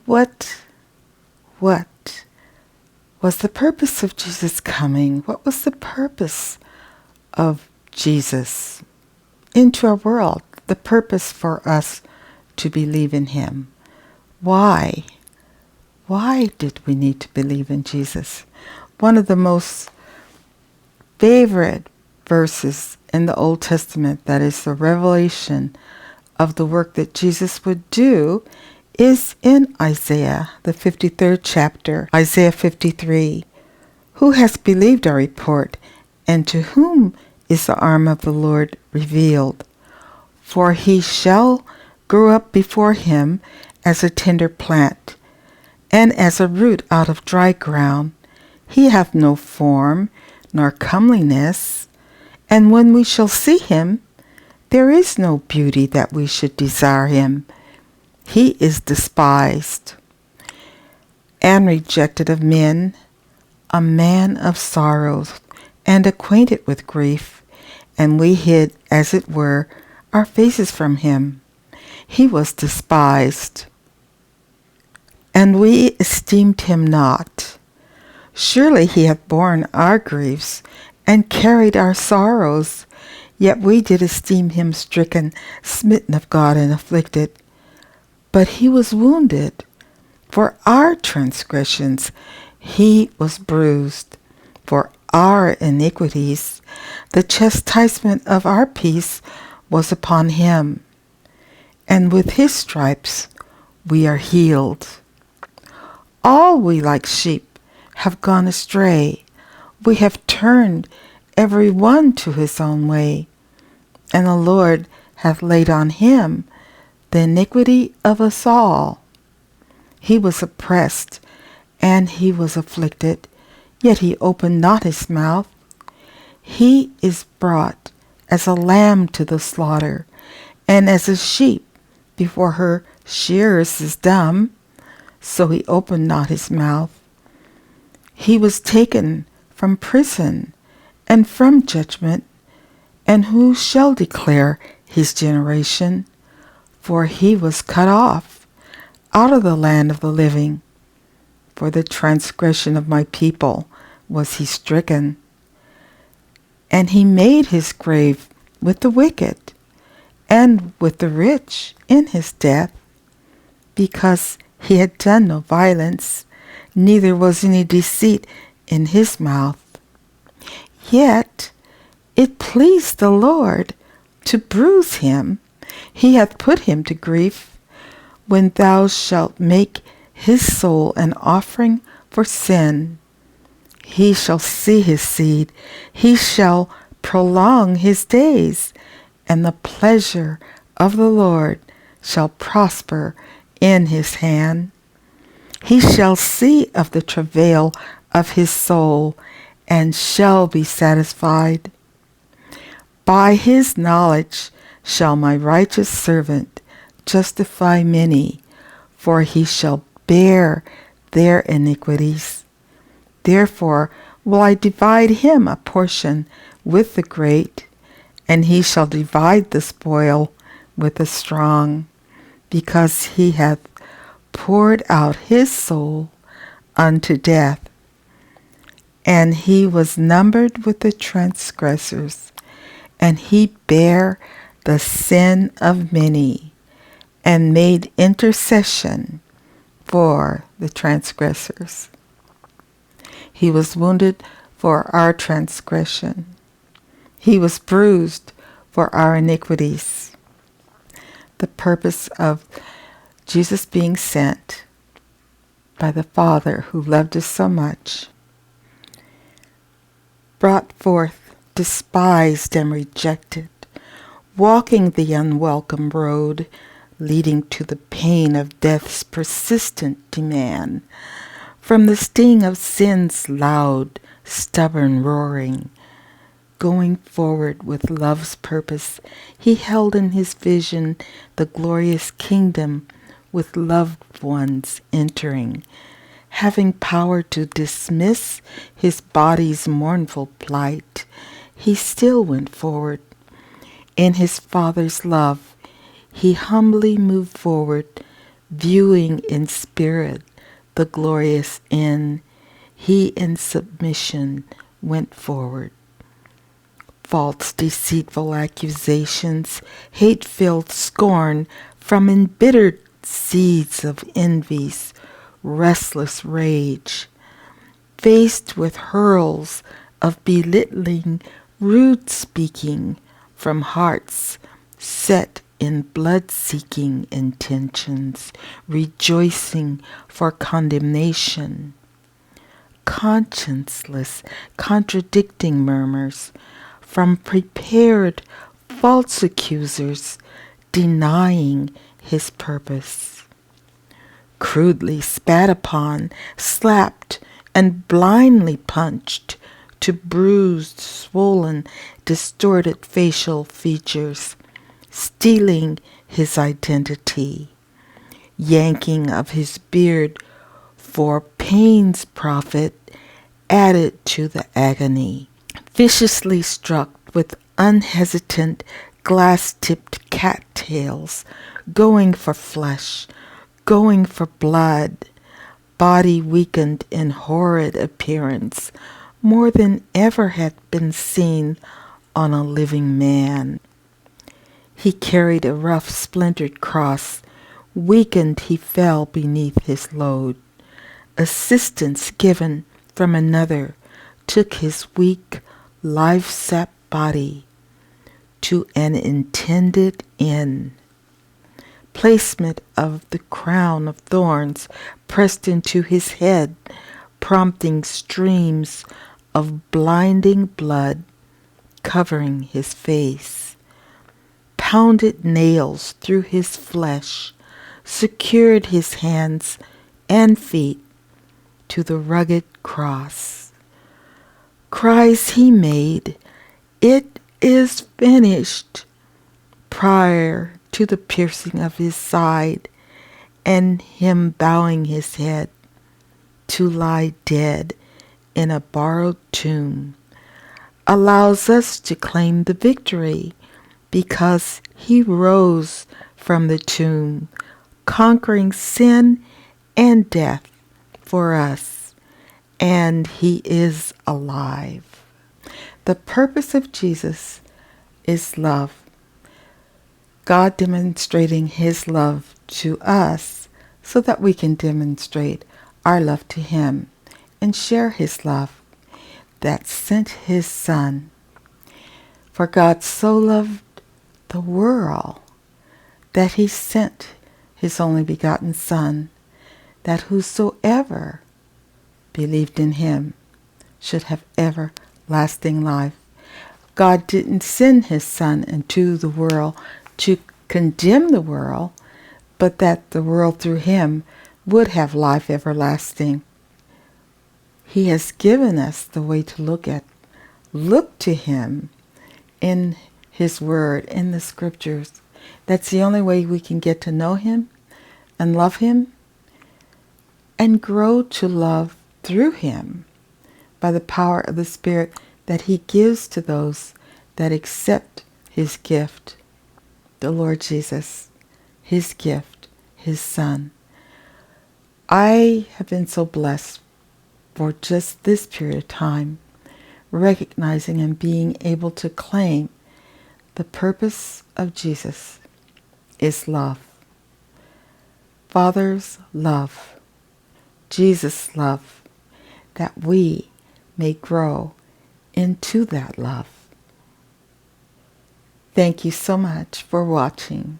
What was the purpose of Jesus coming? What was the purpose of Jesus into our world? The purpose for us to believe in him. Why? Why did we need to believe in Jesus? One of the most favorite verses in the Old Testament, that is the revelation of the work that Jesus would do, is in Isaiah, the 53rd chapter, Isaiah 53. Who has believed our report, and to whom is the arm of the Lord revealed? For he shall grow up before him as a tender plant, and as a root out of dry ground. He hath no form, nor comeliness, and when we shall see him, there is no beauty that we should desire him. He is despised and rejected of men, a man of sorrows, and acquainted with grief, and we hid, as it were, our faces from him. He was despised, and we esteemed him not. Surely he hath borne our griefs, and carried our sorrows. Yet we did esteem him stricken, smitten of God, and afflicted. But he was wounded for our transgressions, he was bruised for our iniquities. The chastisement of our peace was upon him, and with his stripes we are healed. All we like sheep have gone astray. We have turned every one to his own way, and the Lord hath laid on him the iniquity of us all. He was oppressed, and he was afflicted, yet he opened not his mouth. He is brought as a lamb to the slaughter, and as a sheep before her shearers is dumb, so he opened not his mouth. He was taken from prison and from judgment, and who shall declare his generation? For he was cut off out of the land of the living. For the transgression of my people was he stricken. And he made his grave with the wicked, and with the rich in his death, because he had done no violence, neither was any deceit in his mouth. Yet it pleased the Lord to bruise him. He hath put him to grief. When thou shalt make his soul an offering for sin, he shall see his seed, he shall prolong his days, and the pleasure of the Lord shall prosper in his hand. He shall see of the travail of his soul, and shall be satisfied. By his knowledge shall my righteous servant justify many, for he shall bear their iniquities. Therefore will I divide him a portion with the great, and he shall divide the spoil with the strong, because he hath poured out his soul unto death. And he was numbered with the transgressors, and he bare the sin of many, and made intercession for the transgressors. He was wounded for our transgression. He was bruised for our iniquities. The purpose of Jesus being sent by the Father who loved us so much, brought forth, despised and rejected, walking the unwelcome road, leading to the pain of death's persistent demand, from the sting of sin's loud, stubborn roaring. Going forward with love's purpose, he held in his vision the glorious kingdom with loved ones entering, having power to dismiss his body's mournful plight. He still went forward. In his Father's love, he humbly moved forward, viewing in spirit the glorious end, he in submission went forward. False, deceitful accusations, hate-filled scorn from embittered seeds of envy's restless rage, faced with hurls of belittling, rude speaking from hearts set in blood-seeking intentions, rejoicing for condemnation. Conscienceless, contradicting murmurs from prepared false accusers denying his purpose. Crudely spat upon, slapped, and blindly punched to bruised, swollen, distorted facial features, stealing his identity, yanking of his beard for pain's profit added to the agony, viciously struck with unhesitant glass-tipped cattails, going for flesh, going for blood, body weakened in horrid appearance, more than ever had been seen on a living man. He carried a rough splintered cross. Weakened he fell beneath his load. Assistance given from another took his weak, life-sapped body to an intended end. Placement of the crown of thorns pressed into his head, prompting streams of blinding blood covering his face. Pounded nails through his flesh secured his hands and feet to the rugged cross. Cries he made, "It is finished," prior to the piercing of his side and him bowing his head to lie dead in a borrowed tomb, allows us to claim the victory because he rose from the tomb, conquering sin and death for us, and he is alive. The purpose of Jesus is love. God demonstrating his love to us so that we can demonstrate our love to him and share his love that sent his Son. For God so loved the world that he sent his only begotten Son, that whosoever believed in him should have everlasting life. God didn't send his Son into the world to condemn the world, but that the world through him would have life everlasting. He has given us the way to look to him in his word, in the scriptures. That's the only way we can get to know him and love him and grow to love through him by the power of the Spirit that he gives to those that accept his gift, the Lord Jesus, his gift, his Son. I have been so blessed for just this period of time, recognizing and being able to claim the purpose of Jesus is love. Father's love, Jesus' love, that we may grow into that love. Thank you so much for watching.